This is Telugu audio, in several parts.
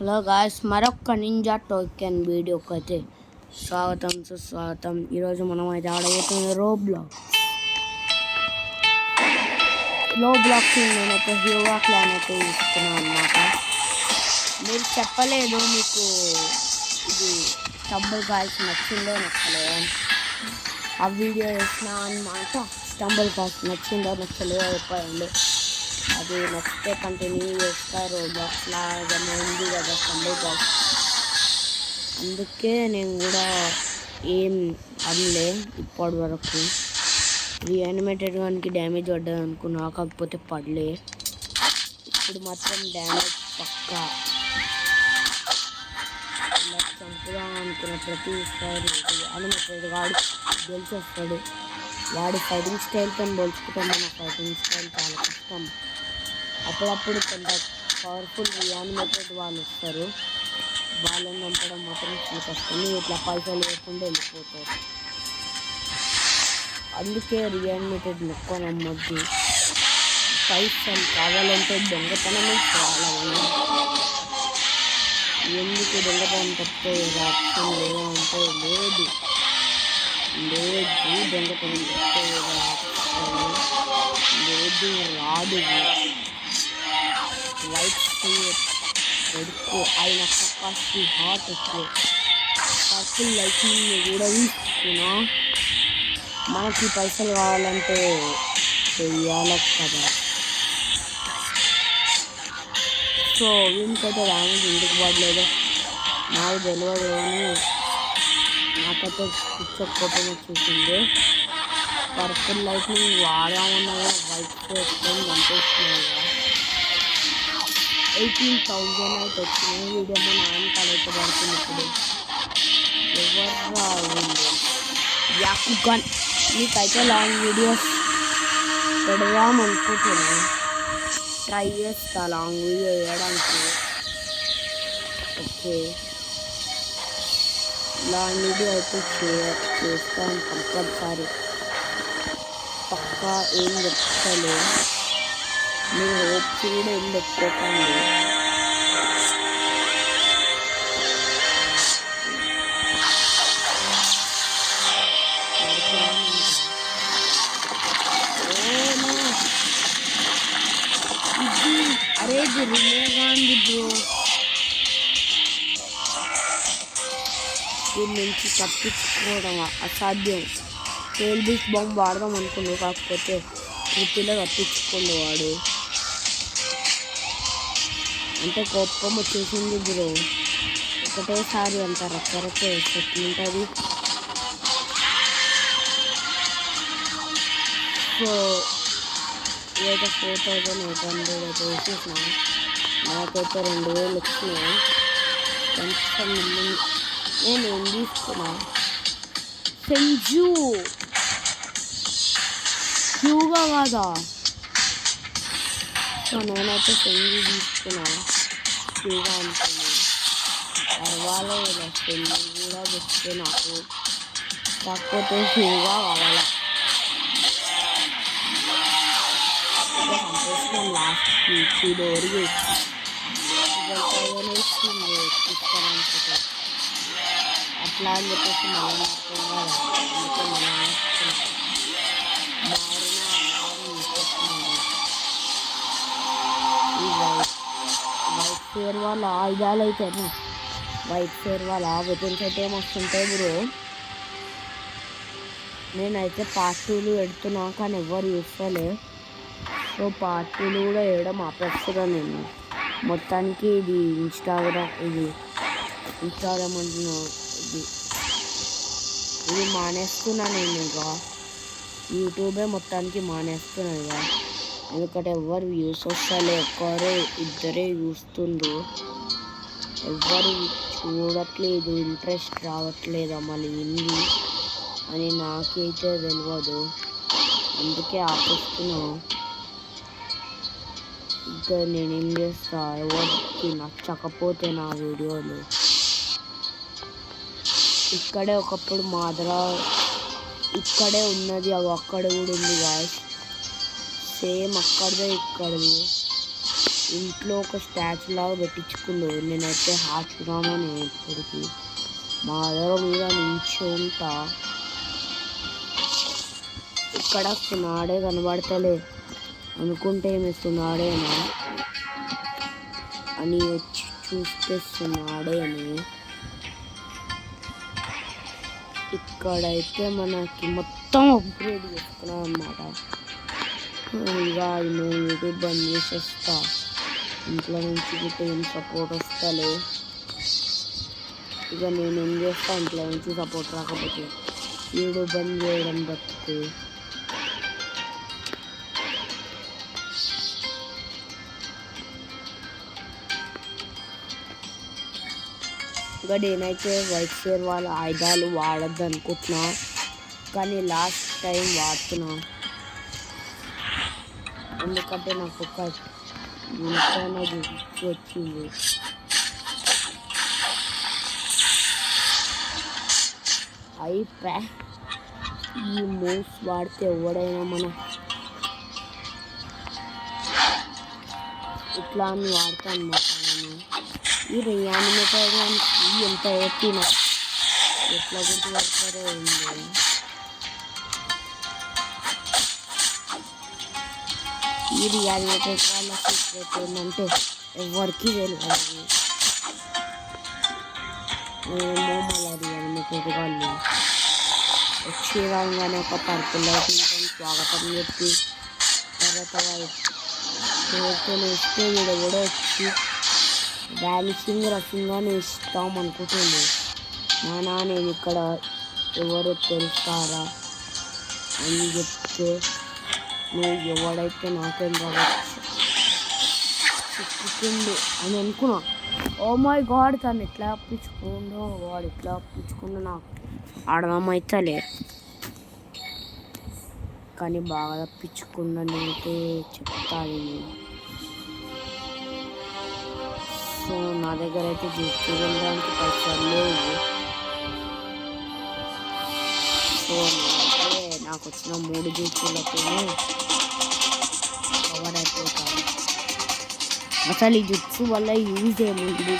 హలో గాయ్స్, మరొక నింజా టోకెన్ వీడియోకి అయితే స్వాగతం సుస్వాగతం. ఈరోజు మనం అయితే ఆడబోతుంది రోబ్లాక్స్ నేనైతే హ్యూవా క్లాన్ అయితే ఇస్తున్నాను అన్నమాట. మీరు చెప్పలేదు మీకు ఇది స్టంబుల్ కాల్స్ నచ్చిందో నచ్చలేదో, ఆ వీడియో వేసిన అన్నమాట. స్టంబుల్ కాల్స్ నచ్చిందో నచ్చలేదో చెప్పండి. అది నచ్చితే కంటిన్యూ చేస్తారు. రోబ్లాక్స్ లాగానే ఉంది కదా స్టంబుల్ కాల్స్, అందుకే నేను కూడా ఏం అనలే ఇప్పటి వరకు. రీయానిమేటెడ్ వానికి డ్యామేజ్ పడ్డది అనుకున్నా, కాకపోతే పడలే. ఇప్పుడు మాత్రం డ్యామేజ్ పక్కా. ఇలా చంపుదాం అనుకున్న ప్రతిసారి రీయానిమేటెడ్ వాడు గెలిచేస్తాడు. వాడి ఫైటింగ్ స్టైల్తో పోల్చుకుంటే మన ఫైటింగ్ స్టైల్ చాలా కష్టం. అప్పుడప్పుడు కొంత పవర్ఫుల్ రీయానిమేటెడ్ వాళ్ళు వస్తారు, వాళ్ళని చంపడం మాత్రం చాలా కష్టం. ఇట్లా పైసలు లేకుండా వెళ్ళిపోతారు. అందుకే రీయానిమేటెడ్ ఎక్కువ నమ్మొద్దు. పైసలు కావాలంటే దొంగతనమే చాలా మంది. ఎందుకు దొంగతనం తప్పే ఆప్షన్ లేదా అంటే లేదు, దొంగతనం తప్పే ఆప్షన్ లేదు, రాదు. వైట్ కొడుకు ఆయన కపాసి హాట్ ఎక్కువ. పర్పుల్ లైటింగ్ కూడా తీసుకున్నా. మనకి పైసలు కావాలంటే చెయ్యాలి కదా. సో వీనికైతే డ్యామేజ్ ఎందుకు పడలేదు నాకు తెలియదు, కానీ నాకైతే కోపం వచ్చేసింది. పర్పుల్ లైటింగ్ వాడామన్నా వైట్ వేసుకొని పంపిస్తున్నాయి. 18,000 అయితే వచ్చినాయి. వీడేమో 9 అయితే పడుతుంది. ఇప్పుడు ఎవరు రాదు యాకుగన్. మీకైతే లాంగ్ వీడియోస్ పెడదాం అనుకుంటున్నాను, ట్రై చేస్తా లాంగ్ వీడియో వేయడానికి. ఓకే, లాంగ్ వీడియో అయితే చేస్తాను కంపల్సరీ, పక్కా. ఏం చెప్తలే, మీరు హోప్స్ కూడా ఏం పెట్టుకోకండి. అరే ఇది రిలేగా ఉంది బ్రో, దీని నుంచి తప్పించుకోవడం అసాధ్యం. టేల్ బీచ్ బాంబ్ వాడదాం అనుకున్నాడు, కాకపోతే పూర్తిలో తప్పించుకోండి వాడు. అంటే కోపం వచ్చేసింది బ్రో, ఒకటేసారి అంత రక్కరక్క వేసేట్లుంటుంది. సో ఇదైతే 4,800 అయితే వేసేసిన. నాకైతే 2,000 వచ్చినాయి. కొంచెం నేను ఏం తీసుకున్నా, సెంజు హ్యూగా కాదా. సో నేనైతే సెంజు తీసుకున్నా, హ్యూగా అనుకున్నా. పర్వాలేదు, సెంజు కూడా వస్తే నాకు, కాకపోతే హ్యూగా కావాలా. లాస్ట్కి డోర్కి ఇస్తానంటే అట్లా అని చెప్పేసి మనం ఈ వైట్ ఫేర్ వాళ్ళ ఆయుధాలు అయితే వైట్ ఫేర్ వాళ్ళ వెపన్స్ అయితే మస్తుంటాయి బ్రో. నేనైతే పార్ట్ 2 పెడుతున్నా, కానీ ఎవరు చూస్తలే. సో పార్ట్ 2 కూడా వేయడం ఆపేస్తున్నా నేను. మొత్తానికి ఇది ఇన్స్టాగ్రామ్ అంటున్నా, ఇది మానేస్తున్నా నేను. ఇక యూట్యూబే మొత్తానికి మానేస్తున్నా ఇక, ఎందుకంటే ఎవరు వ్యూస్ వస్తలే, ఒక్కరే ఇద్దరే చూస్తుండ్రు, ఎవ్వరు చూడట్లేదు, ఇంట్రెస్ట్ రావట్లేదా మళ్ళీ ఏంది అని నాకైతే తెలియదు. అందుకే ఆపేస్తున్నా. ఇంకా నేనేం చేస్తా, ఎవరికి నచ్చకపోతే నా వీడియోలు. ఇక్కడే ఒకప్పుడు మాదరా ఇక్కడే ఉన్నది, అవి అక్కడ కూడా ఉంది గాయస్, సేమ్ అక్కడదే ఇక్కడది. ఇంట్లో ఒక స్టాచ్యూ లాగా పెట్టించుకుండు. నేనైతే హాచురామని ఇప్పటికి మా దగ్గర మీద నుంచి ఉంటా. ఇక్కడ సునాడే కనబడతలే అనుకుంటే ఏమి సునాడేనా అని వచ్చి చూస్తే సునాడేని. ఇక్కడైతే మనకి మొత్తం అప్గ్రేడ్ చేసుకున్నాం అన్నమాట. ఇక నేను యూట్యూబ్ బంద్ చేసేస్తా. ఇంట్లో నుంచి గిట్ట ఏం సపోర్ట్ వస్తలే. ఇక నేను ఏం చేస్తా, ఇంట్లో నుంచి సపోర్ట్ రాకపోతే యూట్యూబ్ బంద్ చేయడం తప్పితే. ఇక నేనైతే వైట్ షేర్ వాళ్ళ ఆయుధాలు వాడద్దు అనుకుంటున్నా, కానీ లాస్ట్ టైం వాడుతున్నా. ఎందుకంటే నాకు ఒక ఇంతైనా గుర్తు వచ్చింది. అయిపోయా ఈ మూవ్స్ వాడితే ఎవడైనా మన ఇట్లా అని వాడతా అన్నమాట. నేను ఈ రియానిమేటర్ ఎంత ఓపినా ఎట్లా గుర్తుపడతారో ఏంది. ఈ రియానిమేటర్ వాళ్ళ సీక్రెట్ ఏంటంటే ఎవరికి తెలియదు. ఏమో మళ్ళీ రియానిమేటర్ వాళ్ళు వచ్చే రాగానే ఒక పర్పుల్ లైట్ స్వాగతం చెప్పి తర్వాత పేరుతో వేస్తే వీడు కూడా వచ్చి డాన్సింగ్ రసింగ్గానే ఇస్తాం అనుకుంటుంది. నానా నేను ఇక్కడ ఎవరు తెలుస్తారా అని చెప్తే నువ్వు ఎవడైతే నాకేం రావచ్చు చెప్పుకుండు అని అనుకున్నా. ఓ మై గాడ్, తను ఎట్లా అప్పించుకుండో వాడు ఎట్లా అప్పించుకుండో నాకు అర్థమైతలే. కానీ బాగా తప్పించుకున్నాను అయితే చెప్తాను. సో నా దగ్గర అయితే చూడడానికి పైసలు లేవు. సో నాకు వచ్చిన 3 జుట్టులతోనే కవర్ అయిపోతాను. అసలు ఈ జుట్సు వల్ల యూజ్ ఏముంది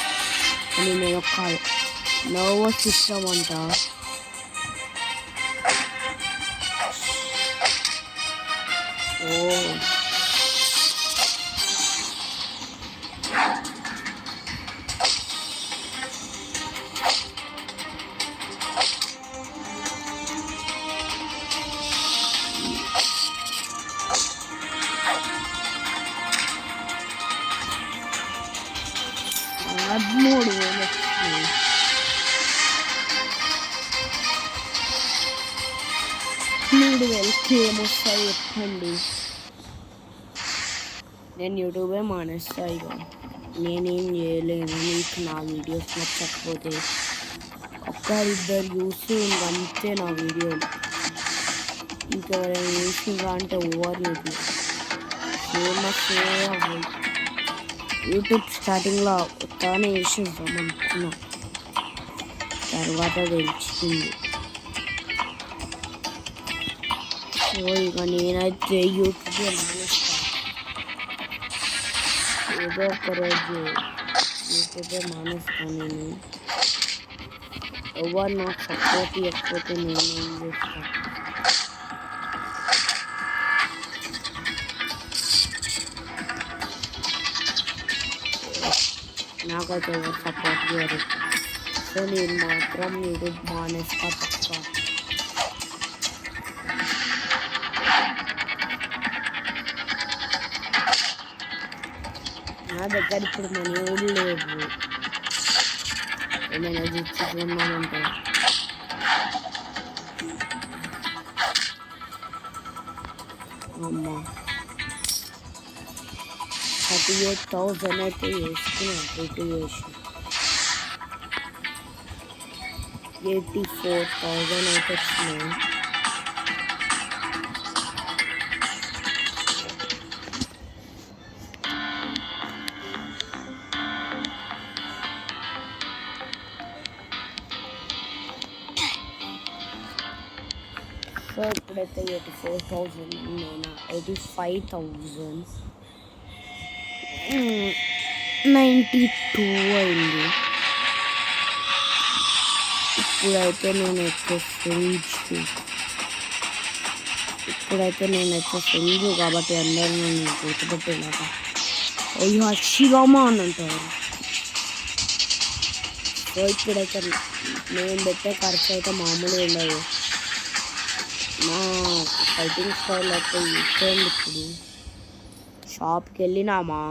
అని నేను ఒక నర్వస్ సిస్టమ్ అంట. ఓ మూడు వేలు వచ్చింది. ఏమొస్తాయి చెప్పండి. నేను యూట్యూబే మానేస్తా. ఇక నేనేం చేయలేను. మీకు నా వీడియోస్ నచ్చకపోతే ఒక్కరిద్దరు చూసి అంతే నా వీడియోలు. ఇంకెవరైనా చూసిగా అంటే ఓవర్ ఫేమస్ యూట్యూబ్ స్టార్టింగ్లో కొత్తగానే వేసేద్దాం అనుకున్నాం, తర్వాత తెలిసింది. సో ఇక నేనైతే యూట్యూబ్ మానేస్తాను. ఏదో ఒక రోజు యూట్యూబే మానేస్తాను. నేను ఎవరు నాకు సపోర్ట్ ఇవ్వకపోతే నేనేం చేస్తాను. నాకైతే ఎవరు సపోర్ట్ చేయరు. సో నేను మాత్రం యూట్యూబ్ మానేస్తా పక్క. నా దగ్గర ఇప్పుడు మనీ కూడా లేవు. ఏమైనా చూసుకున్నామంటే అమ్మా 38,000 అయితే వేసుకున్నాను. 84,000 అయితే వచ్చినాయి. సో ఇప్పుడైతే 84,000 నేను 85,000 92 అయింది. ఇప్పుడైతే నేనైతే ఫ్రెండ్స్ కాబట్టి అందరూ నన్ను గుర్తుపెట్టేలాగా అయ్యో శివమా అని అంటారు. సో ఇప్పుడైతే నేను పెట్టే ఖర్చు అయితే మామూలుగా ఉండదు. నా ఫైటింగ్ స్టైల్ అయితే ఇచ్చేయండి. ఇప్పుడు షాప్కి వెళ్ళినామా,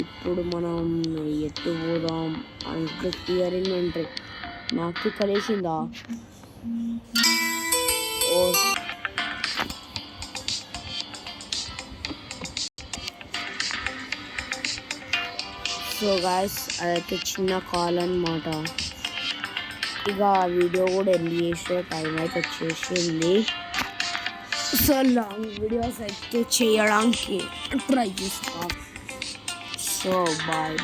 ఇప్పుడు మనం ఎట్టు పోదాం అంటే క్లియరింగ్ ఎంట్రీ నాకు కలిసిందా. ఓ సో గాయస్ అదైతే చిన్న కాల్ అన్నమాట. ఇక వీడియో కూడా ఎండ్ చేసే టైం అయితే వచ్చేసింది. సో లాంగ్ వీడియోస్ అయితే చేయడానికి ట్రై చేస్తాం. సో బాయ్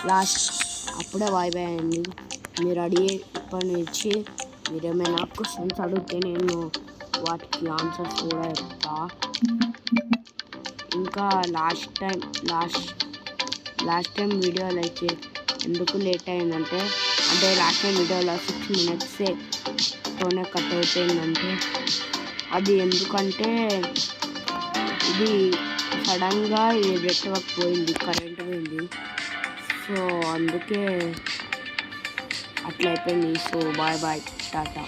లాస్ట్ అప్పుడే బాయ్ అండి. మీరు అడిగే ఇప్పటి నుంచి మీరేమైనా క్వశ్చన్స్ అడిగితే నేను వాటికి ఆన్సర్స్ కూడా చెప్తా. ఇంకా లాస్ట్ టైం వీడియోలో అయితే ఎందుకు లేట్ అయిందంటే లాస్ట్ టైం వీడియోలో 6 minutesతోనే కట్ అయిపోయిందంటే అది ఎందుకంటే ఇది సడన్గా ఈ నెట్వర్క్ పోయింది, కరెంట్ పోయింది. సో అందుకే అట్లా అయిపోయింది. So bye Tata.